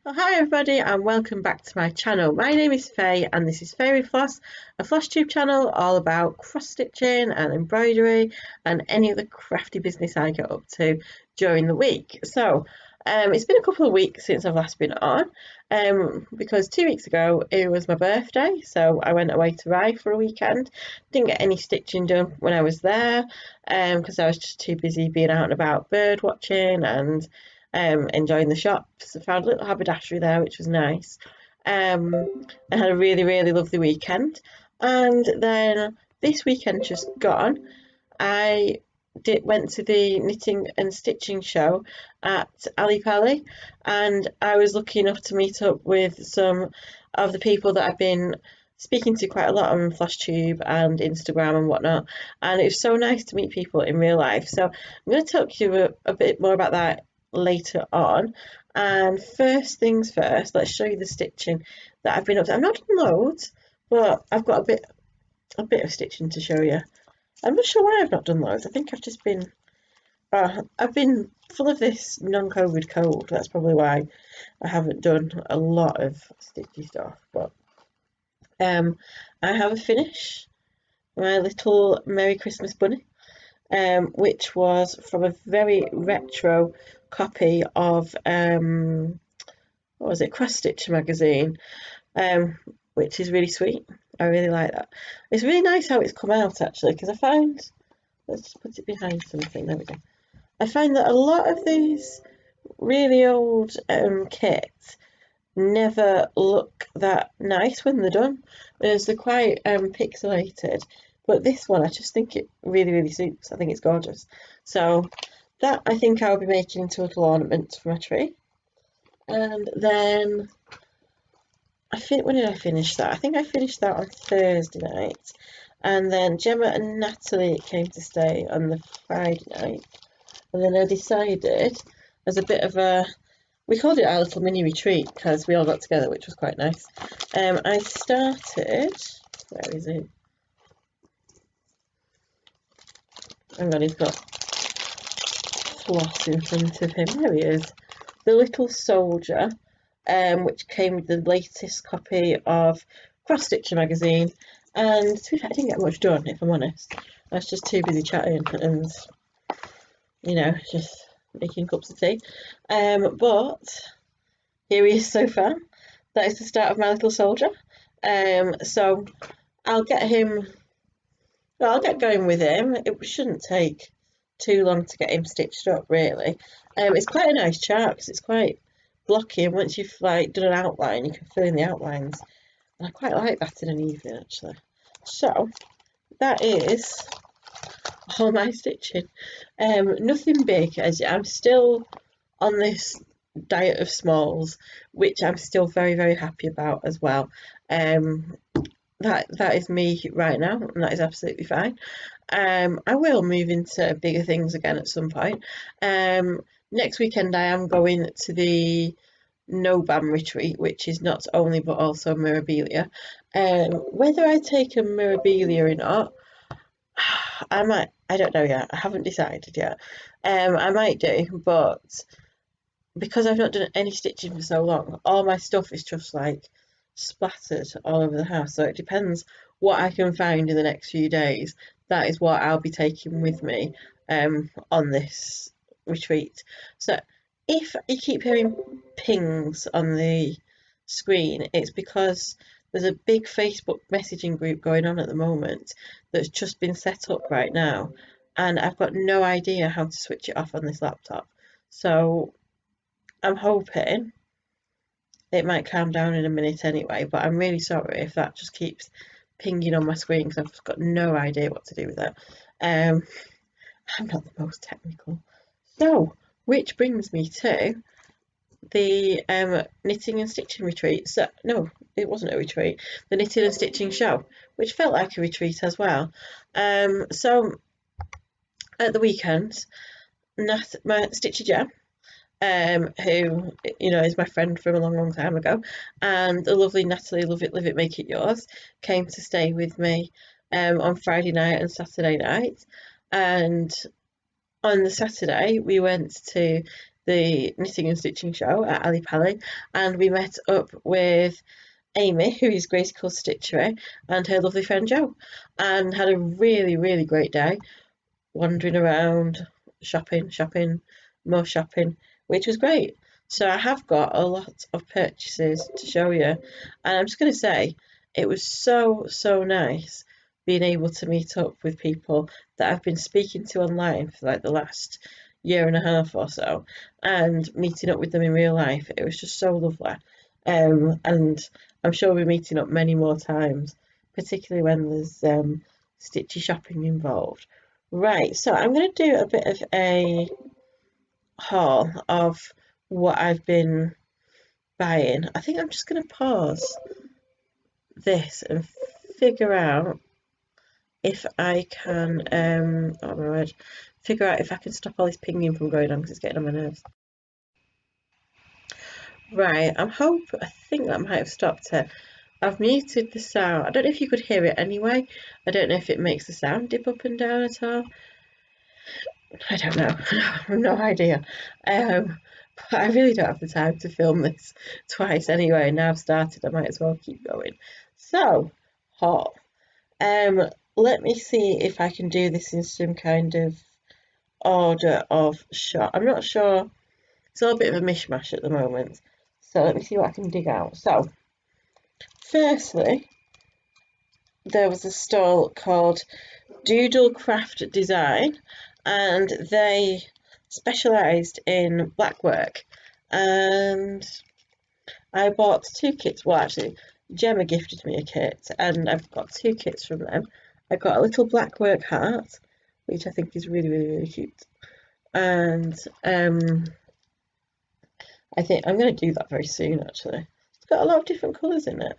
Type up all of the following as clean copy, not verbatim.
Well, hi everybody and welcome back to my channel. My name is Faye and this is Fairy Floss, a Flosstube channel all about cross stitching and embroidery and any other crafty business I get up to during the week. So it's been a couple of weeks since I've last been on because 2 weeks ago it was my birthday, so I went away to Rye for a weekend. Didn't get any stitching done when I was there because I was just too busy being out and about bird watching and enjoying the shops. I found a little haberdashery there, which was nice. I had a really lovely weekend. And then this weekend just gone, I went to the knitting and stitching show at Ali Pali, and I was lucky enough to meet up with some of the people that I've been speaking to quite a lot on Flosstube and Instagram and whatnot, and it was so nice to meet people in real life. So I'm going to talk to you a bit more about that later on. And first things first, let's show you the stitching that I've been up to. I've not done loads, but I've got a bit of stitching to show you. I'm not sure why I've not done loads. I think I've been full of this non-COVID cold. That's probably why I haven't done a lot of stitchy stuff. But I have a finish, my little Merry Christmas bunny, which was from a very retro copy of what was it, Cross Stitch magazine, which is really sweet. I really like that. It's really nice how it's come out actually, because I find, let's just put it behind something, there we go. I find that a lot of these really old kits never look that nice when they're done, whereas they're quite pixelated. But this one, I just think it really suits. I think it's gorgeous. So that I think I'll be making into a little ornament for my tree. And then when did I finish that? I think I finished that on Thursday night. And then Gemma and Natalie came to stay on the Friday night. And then I decided, as a bit of a, we called it our little mini retreat because we all got together, which was quite nice. I started, where is it? Hang on, he's got floss in front of him. There he is. The Little Soldier, which came with the latest copy of Cross Stitcher magazine. And to be fair, I didn't get much done, if I'm honest. I was just too busy chatting and, you know, just making cups of tea. But here he is so far. That is the start of my little soldier. So I'll get him. Well, I'll get going with him. It shouldn't take too long to get him stitched up, really. It's quite a nice chart because it's quite blocky, and once you've like done an outline, you can fill in the outlines. And I quite like that in an evening, actually. So that is all my stitching. Nothing big, as I'm still on this diet of smalls, which I'm still very happy about as well. That is me right now, and that is absolutely fine. I will move into bigger things again at some point. Next weekend I am going to the No Bam retreat, which is not only but also Mirabilia. Whether I take a Mirabilia or not, I don't know yet. I haven't decided yet. I might do, but because I've not done any stitching for so long, all my stuff is just like splattered all over the house. So it depends what I can find in the next few days. That is what I'll be taking with me on this retreat. So if you keep hearing pings on the screen, it's because there's a big Facebook messaging group going on at the moment that's just been set up right now, and I've got no idea how to switch it off on this laptop. So I'm hoping it might calm down in a minute anyway, but I'm really sorry if that just keeps pinging on my screen because I've got no idea what to do with it. I'm not the most technical. So, which brings me to the knitting and stitching retreat. So, no, it wasn't a retreat. The knitting and stitching show, which felt like a retreat as well. So, at the weekend, my Stitcher Gem, who is my friend from a long time ago, and the lovely Natalie Love It Live It Make It Yours came to stay with me on Friday night and Saturday night. And on the Saturday we went to the knitting and stitching show at Ali Pally, and we met up with Amy, who is Graceful Stitchery, and her lovely friend Jo, and had a really, really great day wandering around, shopping, more shopping, which was great. So I have got a lot of purchases to show you, and I'm just going to say it was so, so nice being able to meet up with people that I've been speaking to online for like the last year and a half or so, and meeting up with them in real life. It was just so lovely. And I'm sure we'll be meeting up many more times, particularly when there's stitchy shopping involved. Right, so I'm going to do a bit of a haul of what I've been buying. I think I'm just going to pause this and figure out if I can, oh my word, figure out if I can stop all this pinging from going on because it's getting on my nerves. Right, I think that might have stopped it. I've muted the sound. I don't know if you could hear it anyway. I don't know if it makes the sound dip up and down at all. I don't know. I have no idea. But I really don't have the time to film this twice anyway. Now I've started, I might as well keep going. So, haul. Let me see if I can do this in some kind of order of shot. I'm not sure. It's all a bit of a mishmash at the moment. So let me see what I can dig out. So, firstly, there was a stall called Doodlecraft Design, and they specialised in blackwork. And I bought 2 kits. Well, actually, Gemma gifted me a kit, and I've got 2 kits from them. I got a little blackwork heart, which I think is really, really, really cute. And I think I'm going to do that very soon, actually. It's got a lot of different colours in it.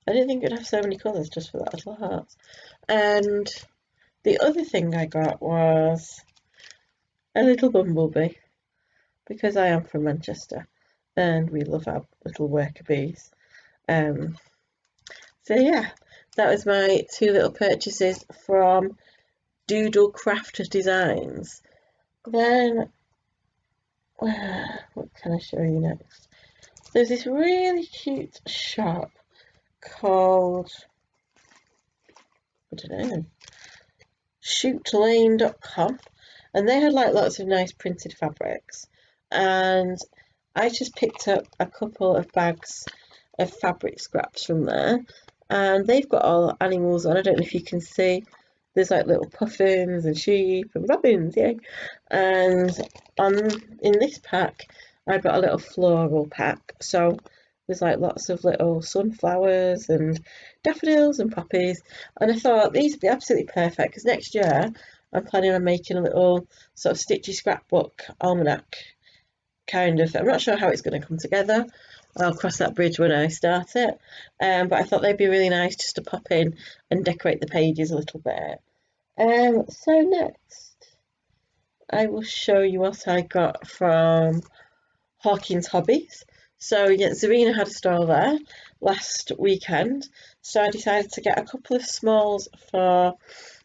I didn't think it'd have so many colours just for that little heart. And the other thing I got was a little bumblebee, because I am from Manchester and we love our little worker bees. So yeah, that was my 2 little purchases from Doodlecraft Designs. Then, what can I show you next? There's this really cute shop called, I don't know, shootlane.com, and they had like lots of nice printed fabrics, and I just picked up a couple of bags of fabric scraps from there, and they've got all animals on. I don't know if you can see, there's like little puffins and sheep and robins, yay. And in this pack I got a little floral pack, so there's like lots of little sunflowers and daffodils and poppies, and I thought these would be absolutely perfect because next year I'm planning on making a little sort of stitchy scrapbook almanac kind of. I'm not sure how it's going to come together. I'll cross that bridge when I start it, but I thought they'd be really nice just to pop in and decorate the pages a little bit. So next I will show you what I got from Hawkins Hobbies. So yeah, Zarina had a stall there last weekend, so I decided to get a couple of smalls for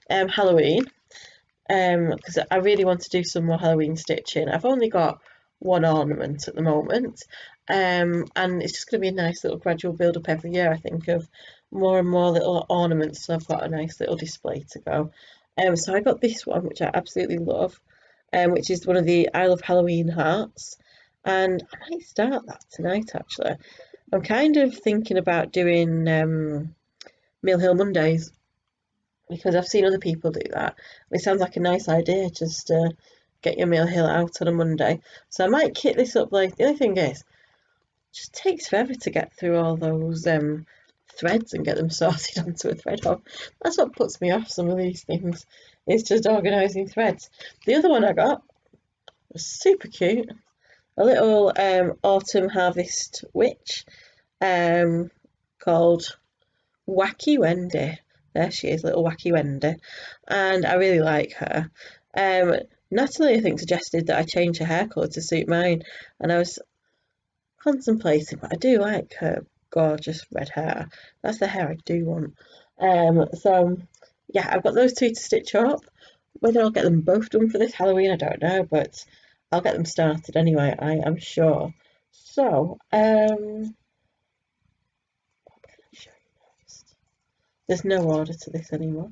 Halloween, because I really want to do some more Halloween stitching. I've only got 1 ornament at the moment, and it's just going to be a nice little gradual build up every year, I think, of more and more little ornaments, so I've got a nice little display to go. So I got this one, which I absolutely love, which is one of the I Love Halloween hearts, and I might start that tonight actually. I'm kind of thinking about doing Mill Hill Mondays, because I've seen other people do that. It sounds like a nice idea, just get your Mill Hill out on a Monday. So I might kit this up. Like, the only thing is, it just takes forever to get through all those threads and get them sorted onto a thread hog. That's what puts me off some of these things. It's just organising threads. The other one I got was super cute. A little autumn harvest witch called Wacky Wendy. There she is, little Wacky Wendy, and I really like her. Natalie, I think, suggested that I change her hair colour to suit mine, and I was contemplating, but I do like her gorgeous red hair. That's the hair I do want. So yeah, I've got those 2 to stitch up. Whether I'll get them both done for this Halloween, I don't know, but I'll get them started anyway, I am sure. So, what can I show you next? There's no order to this anymore.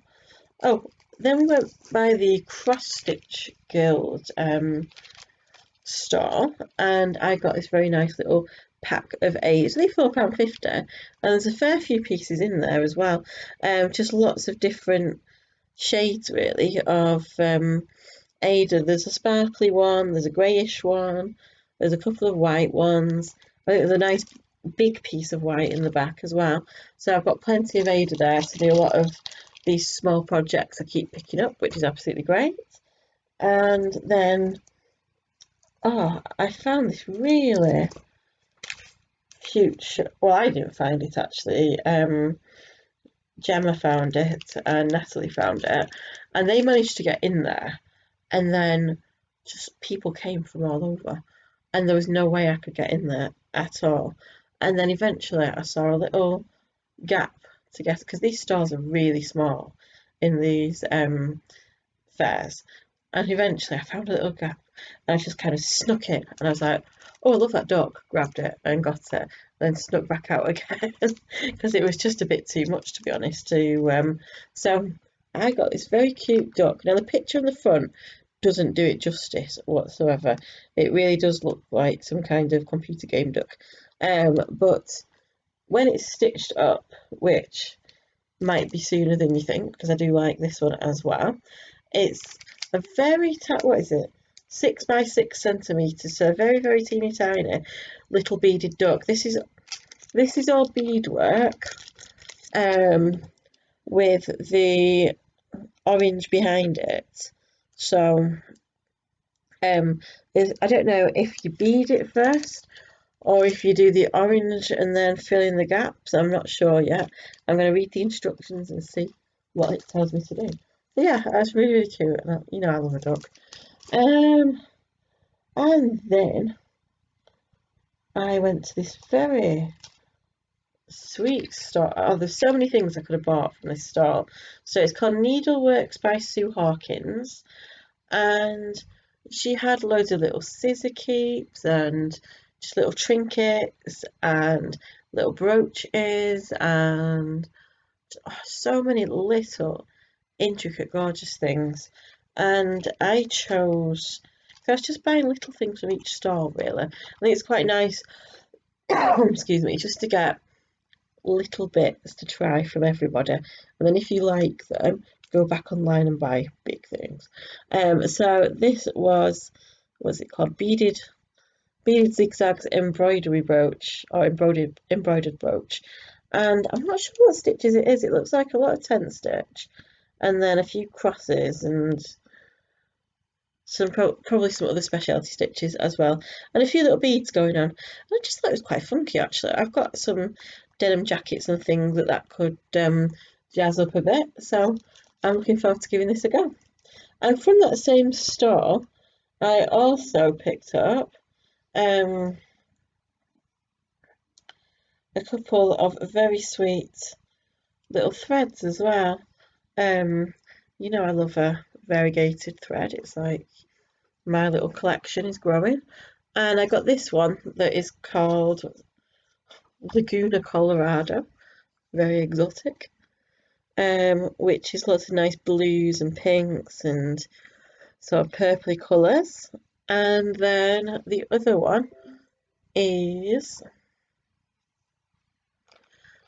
Oh, then we went by the Cross Stitch Guild store, and I got this very nice little pack of 8. It's only £4.50, and there's a fair few pieces in there as well. Just lots of different shades really of Ada. There's a sparkly one, there's a greyish one, there's a couple of white ones. I think there's a nice big piece of white in the back as well. So I've got plenty of Ada there to do a lot of these small projects I keep picking up, which is absolutely great. And then, oh, I found this really cute, well, I didn't find it actually. Gemma found it and Natalie found it, and they managed to get in there, and then just people came from all over, and there was no way I could get in there at all. And then eventually I saw a little gap to get, because these stores are really small in these fairs, and eventually I found a little gap, and I just kind of snuck in, and I was like, oh, I love that duck, grabbed it and got it, then snuck back out again because it was just a bit too much, to be honest. So I got this very cute duck. Now the picture on the front doesn't do it justice whatsoever. It really does look like some kind of computer game duck, but when it's stitched up, which might be sooner than you think, because I do like this one as well, it's a very what is it, 6 by 6 centimeters, so very, very teeny tiny little beaded duck. This is all beadwork, with the orange behind it. So I don't know if you bead it first or if you do the orange and then fill in the gaps. I'm not sure yet. I'm going to read the instructions and see what it tells me to do. So yeah, that's really, really cute. And you know, I love a duck. And then I went to this very sweet store. Oh, there's so many things I could have bought from this store. So it's called Needleworks by Sue Hawkins, and she had loads of little scissor keeps and just little trinkets and little brooches and so many little intricate, gorgeous things. And I chose, so I was just buying little things from each store, really. I think it's quite nice, excuse me, just to get little bits to try from everybody, and then if you like them, go back online and buy big things. So this was, what's it called, beaded zigzags embroidery brooch, or embroidered brooch, and I'm not sure what stitches it is. It looks like a lot of 10 stitch, and then a few crosses and some probably some other specialty stitches as well, and a few little beads going on. And I just thought it was quite funky actually. I've got some denim jackets and things that could jazz up a bit, so I'm looking forward to giving this a go. And from that same store, I also picked up a couple of very sweet little threads as well. You know, I love a variegated thread. It's like my little collection is growing, and I got this one that is called Laguna Colorado, very exotic, which is lots of nice blues and pinks and sort of purpley colours. And then the other one is,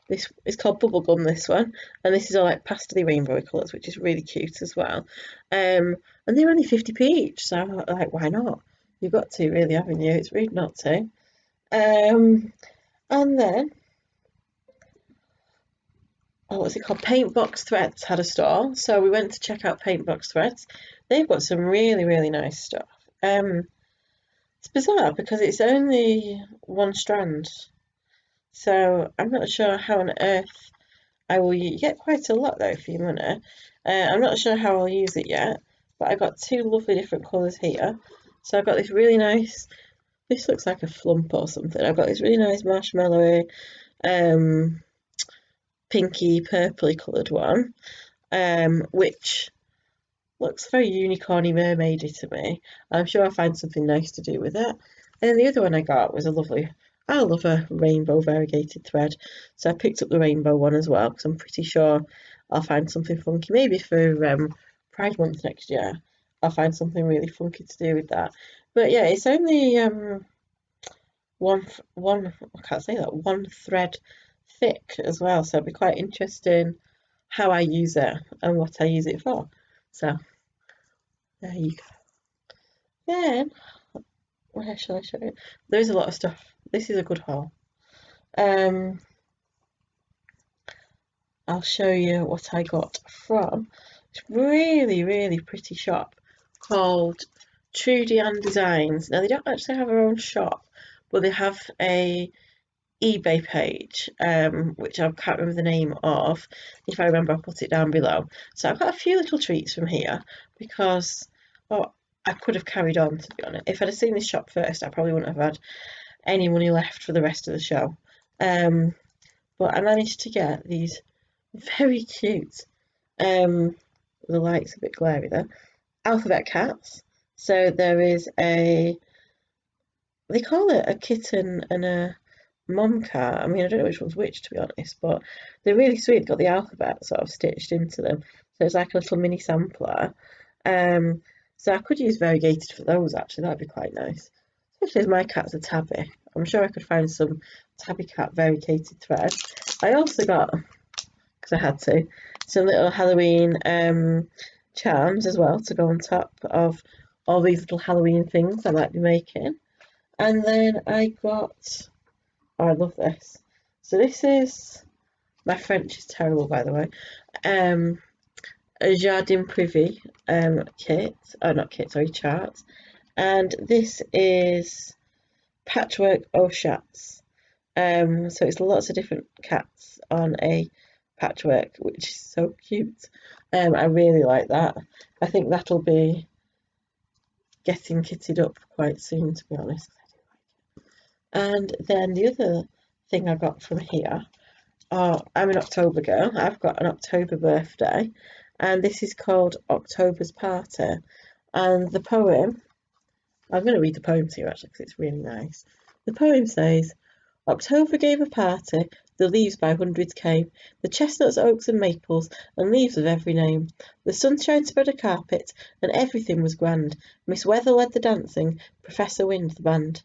this is called Bubblegum, this one, and this is all like pastel rainbow colours, which is really cute as well. And they're only 50p each, so I'm like, why not? You've got to, really, haven't you? It's rude not to. And then, oh, what's it called? Paintbox Threads had a store, so we went to check out Paintbox Threads. They've got some really, really nice stuff. It's bizarre because it's only one strand, so I'm not sure how on earth I will use. You get quite a lot though for your money. I'm not sure how I'll use it yet, but I got two lovely different colours here. So I've got this really nice, this looks like a flump or something. I've got this really nice marshmallowy, pinky purpley coloured one, which looks very unicorny mermaidy to me. I'm sure I'll find something nice to do with it. And then the other one I got was I love a rainbow variegated thread. So I picked up the rainbow one as well because I'm pretty sure I'll find something funky. Maybe for Pride Month next year, I'll find something really funky to do with that. But yeah, it's only I can't say that, one thread thick as well. So it'll be quite interesting how I use it and what I use it for. So there you go. Then where shall I show you? There's a lot of stuff. This is a good haul. Um, I'll show you what I got from this really, really pretty shop called Trudian Designs. Now they don't actually have their own shop, but they have a eBay page, which I can't remember the name of. If I remember, I'll put it down below. So I've got a few little treats from here because, well, I could have carried on, to be honest. If I'd have seen this shop first, I probably wouldn't have had any money left for the rest of the show. But I managed to get these very cute, the light's a bit glary there, alphabet cats. So there is they call it a kitten and a mom cat. I mean, I don't know which one's which, to be honest, but they're really sweet. They've got the alphabet sort of stitched into them. So it's like a little mini sampler. So I could use variegated for those, actually. That'd be quite nice. Especially as my cat's a tabby. I'm sure I could find some tabby cat variegated thread. I also got, because I had to, some little Halloween charms as well to go on top of all these little Halloween things I might be making. And then I got, oh, I love this. So this is, my French is terrible, by the way. A Jardin Privé kit, oh not kit, sorry, chart. And this is patchwork au chats. So it's lots of different cats on a patchwork, which is so cute. I really like that. I think that'll be getting kitted up quite soon, to be honest. And then the other thing I got from here, I'm an October girl. I've got an October birthday, and this is called October's Party. And the poem, I'm going to read the poem to you actually because it's really nice. The poem says, October gave a party, the leaves by hundreds came, the chestnuts, oaks and maples, and leaves of every name. The sunshine spread a carpet, and everything was grand. Miss Weather led the dancing, Professor Wind the band.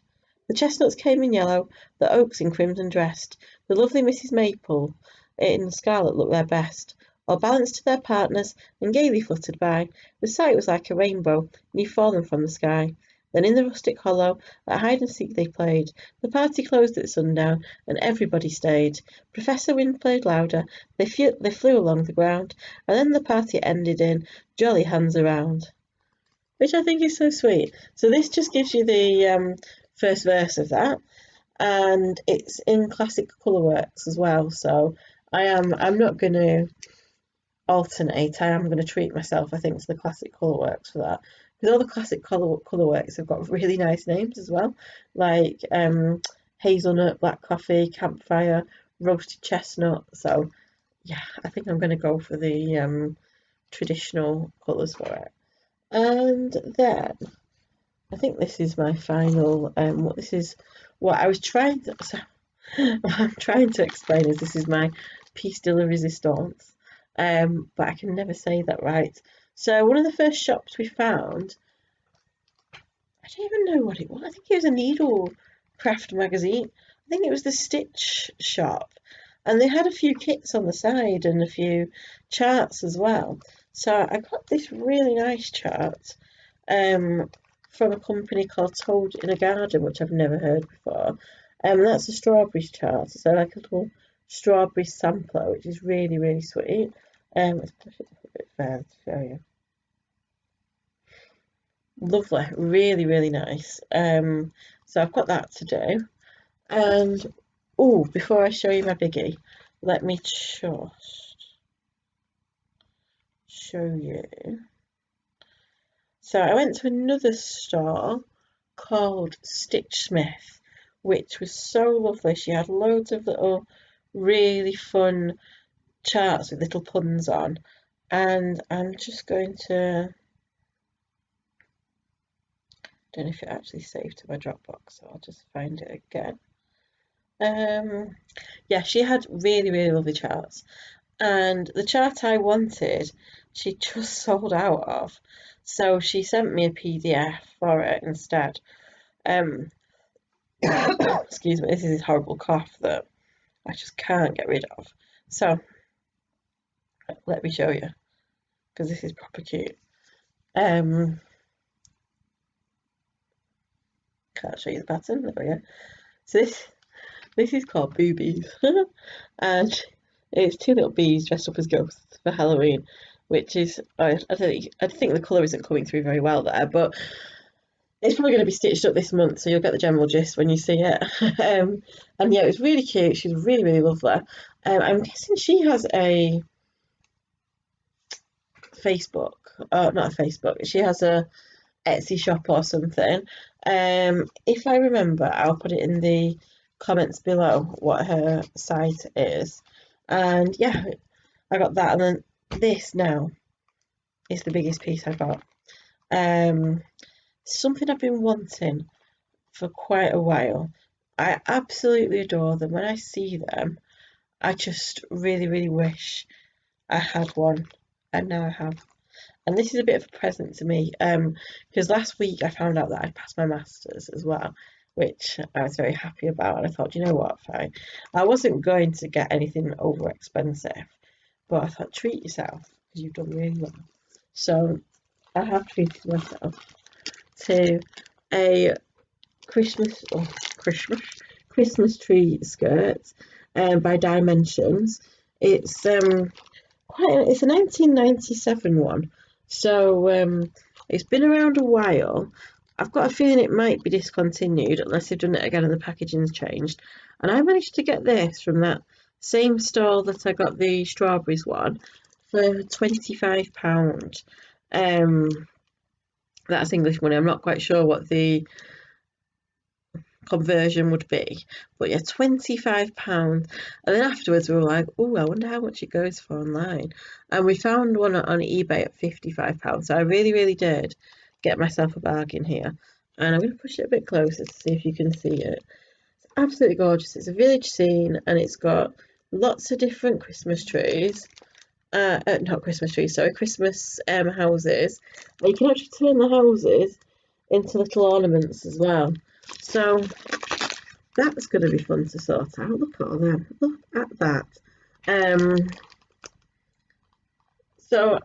The chestnuts came in yellow, the oaks in crimson dressed, the lovely Mrs. Maple in scarlet looked their best. All balanced to their partners, and gaily fluttered by. The sight was like a rainbow, new fallen from the sky. Then in the rustic hollow, at hide-and-seek they played. The party closed at sundown, and everybody stayed. Professor Wind played louder, they flew along the ground, and then the party ended in jolly hands around. Which I think is so sweet. So this just gives you the first verse of that, and it's in classic colourworks as well. So I'm not going to alternate. I am going to treat myself, I think, to the classic colourworks for that. Because all the classic colourworks have got really nice names as well, like hazelnut, black coffee, campfire, roasted chestnut. So yeah, I think I'm going to go for the traditional colours for it. And then I think this is my final. What I was trying to. So, what I'm trying to explain is this is my piece de la resistance, but I can never say that right. So one of the first shops we found, I don't even know what it was. I think it was a Needlecraft magazine. I think it was the Stitch shop, and they had a few kits on the side and a few charts as well. So I got this really nice chart from a company called Toad in a Garden, which I've never heard before. That's a strawberries chart. So like a little strawberry sampler, which is really, really sweet. Let's push it a bit further to show you. Lovely, really, really nice. So I've got that to do. And oh, before I show you my biggie, let me just show you. So I went to another store called Stitch Smith, which was so lovely. She had loads of little really fun charts with little puns on, and I'm just going to don't know if it actually saved to my Dropbox, so I'll just find it again. Yeah, she had really, really lovely charts. And the chart I wanted, she just sold out of. So she sent me a PDF for it instead. Excuse me, this is this horrible cough that I just can't get rid of. So let me show you, because this is proper cute. Can't show you the pattern. There we go. So this is called Boobies, and it's two little bees dressed up as ghosts for Halloween, which is I think the colour isn't coming through very well there, but it's probably going to be stitched up this month, so you'll get the general gist when you see it. And yeah, it was really cute. She's really, really lovely. I'm guessing she has a Facebook, not a Facebook. She has a Etsy shop or something. If I remember, I'll put it in the comments below what her site is. And yeah, I got that, and then this now is the biggest piece I got. Something I've been wanting for quite a while. I absolutely adore them. When I see them, I just really, really wish I had one, and now I have. And this is a bit of a present to me, because last week I found out that I'd passed my masters as well, which I was very happy about. And I thought, you know what, fine. I wasn't going to get anything over expensive, but I thought, treat yourself, because you've done really well. So I have treated myself to a Christmas tree skirt by Dimensions. It's it's a 1997 one, so it's been around a while. I've got a feeling it might be discontinued unless they've done it again and the packaging's changed. And I managed to get this from that same stall that I got the strawberries one for £25. That's English money. I'm not quite sure what the conversion would be, but yeah, £25. And then afterwards we were like, oh, I wonder how much it goes for online, and we found one on eBay at £55. So I really, really did get myself a bargain here, and I'm going to push it a bit closer to see if you can see it. It's absolutely gorgeous. It's a village scene, and it's got lots of different Christmas trees. Not Christmas trees, sorry, Christmas houses. And you can actually turn the houses into little ornaments as well. So that's going to be fun to sort out. Look at all them. Look at that. So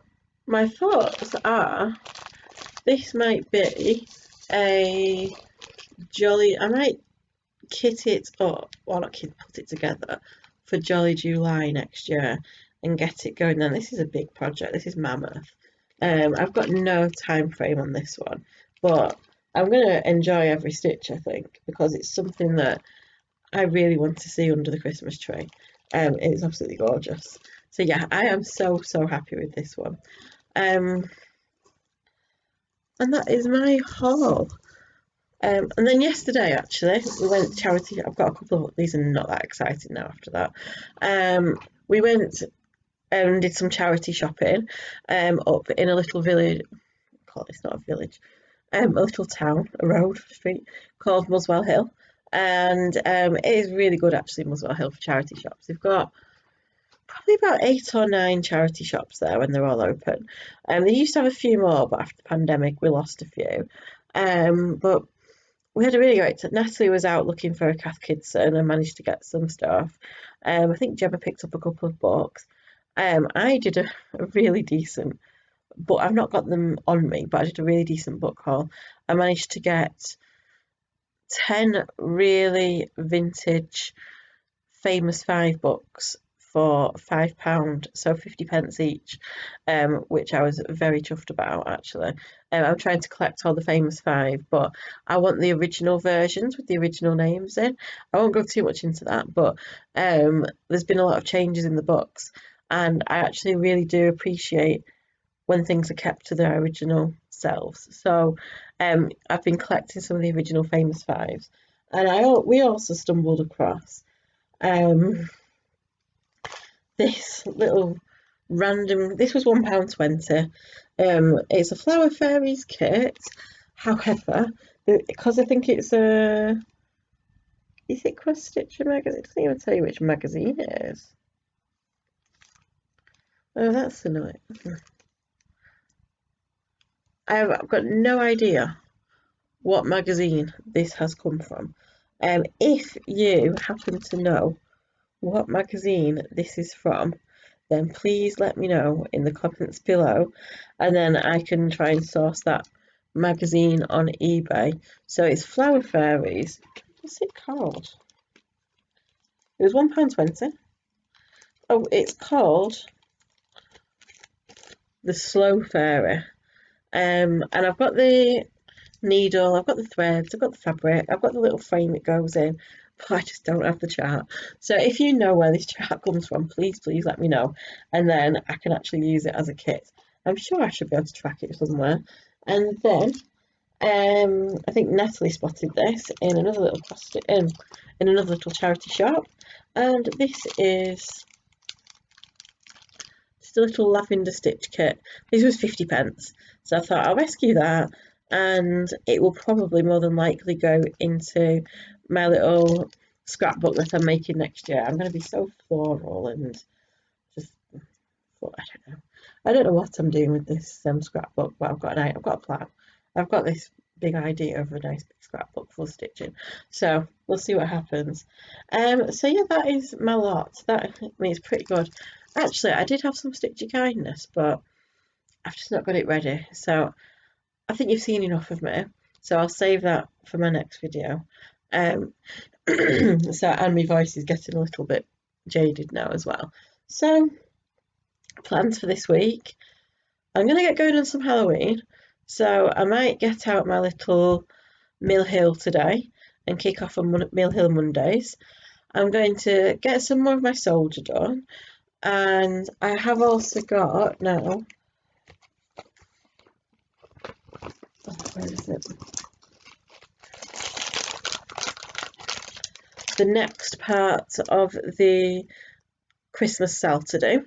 my thoughts are, this might be a jolly. I might kit it up, or not kit, put it together for Jolly July next year and get it going. Then this is a big project. This is mammoth. I've got no time frame on this one, but I'm going to enjoy every stitch, I think, because it's something that I really want to see under the Christmas tree. It's absolutely gorgeous. So yeah, I am so, so happy with this one. And that is my haul. And then yesterday, actually, we went to charity. I've got a couple of these, are not that exciting now after that. We went and did some charity shopping up in a little village. It's not a village. A little town, a road, street called Muswell Hill, and it is really good actually, Muswell Hill, for charity shops. They've got probably about 8 or 9 charity shops there when they're all open. They used to have a few more, but after the pandemic we lost a few. But we had a really great time. Natalie was out looking for a Cath Kidston and managed to get some stuff. I think Gemma picked up a couple of books. I did a really decent, but I've not got them on me, but I did a really decent book haul. I managed to get 10 really vintage Famous 5 books for £5, so 50p each, which I was very chuffed about actually. I'm trying to collect all the Famous 5, but I want the original versions with the original names in. I won't go too much into that, but there's been a lot of changes in the books, and I actually really do appreciate when things are kept to their original selves. So I've been collecting some of the original Famous 5s, and we also stumbled across this little random. This was £1.20. It's a Flower Fairies kit. However, because I think it's a, is it Cross Stitcher magazine? It doesn't even tell you which magazine it is. Oh, that's annoying. I've got no idea what magazine this has come from. If you happen to know what magazine this is from, then please let me know in the comments below, and then I can try and source that magazine on eBay. So it's Flower Fairies. What's it called? It was £1.20. Oh, it's called The Slow Fairy. And I've got the needle, I've got the threads, I've got the fabric, I've got the little frame it goes in, but I just don't have the chart. So if you know where this chart comes from, please let me know, and then I can actually use it as a kit. I'm sure I should be able to track it somewhere. And then I think Natalie spotted this in another little in another little charity shop, and this is just a little Lavender Stitch Kit. This was 50p, so I thought I'll rescue that, and it will probably more than likely go into my little scrapbook that I'm making next year. I'm going to be so floral and just, I don't know what I'm doing with this scrapbook, but I've got a plan. I've got this big idea of a nice big scrapbook for stitching, so we'll see what happens. So yeah, that is my lot. That, I mean, it's pretty good. Actually, I did have some Stitchy Kindness, but I've just not got it ready. So I think you've seen enough of me, so I'll save that for my next video. So, and my voice is getting a little bit jaded now as well. So, plans for this week. I'm going to get going on some Halloween, so I might get out my little Mill Hill today and kick off on Mill Hill Mondays. I'm going to get some more of my soldier done, and I have also got now, where is it? The next part of the Christmas sale to do,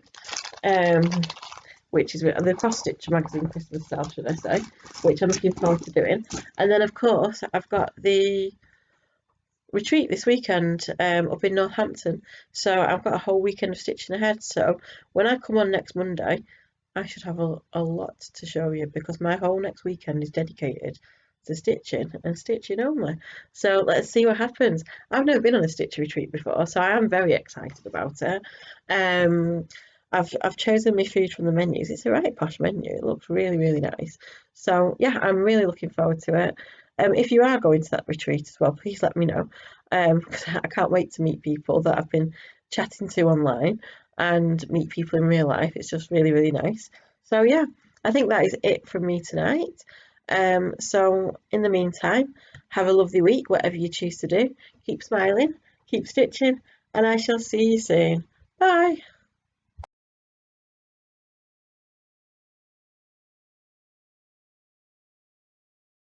which is the Cross Stitch magazine Christmas sale, should I say, which I'm looking forward to doing. And then, of course, I've got the retreat this weekend up in Northampton, so I've got a whole weekend of stitching ahead. So when I come on next Monday, I should have a lot to show you, because my whole next weekend is dedicated to stitching and stitching only. So let's see what happens. I've never been on a stitch retreat before, so I am very excited about it. I've chosen my food from the menus. It's a right posh menu. It looks really, really nice. So yeah, I'm really looking forward to it. If you are going to that retreat as well, please let me know, because I can't wait to meet people that I've been chatting to online and meet people in real life. It's just really, really nice. So yeah, I think that is it from me tonight. So in the meantime, have a lovely week, whatever you choose to do. Keep smiling, keep stitching, and I shall see you soon. Bye.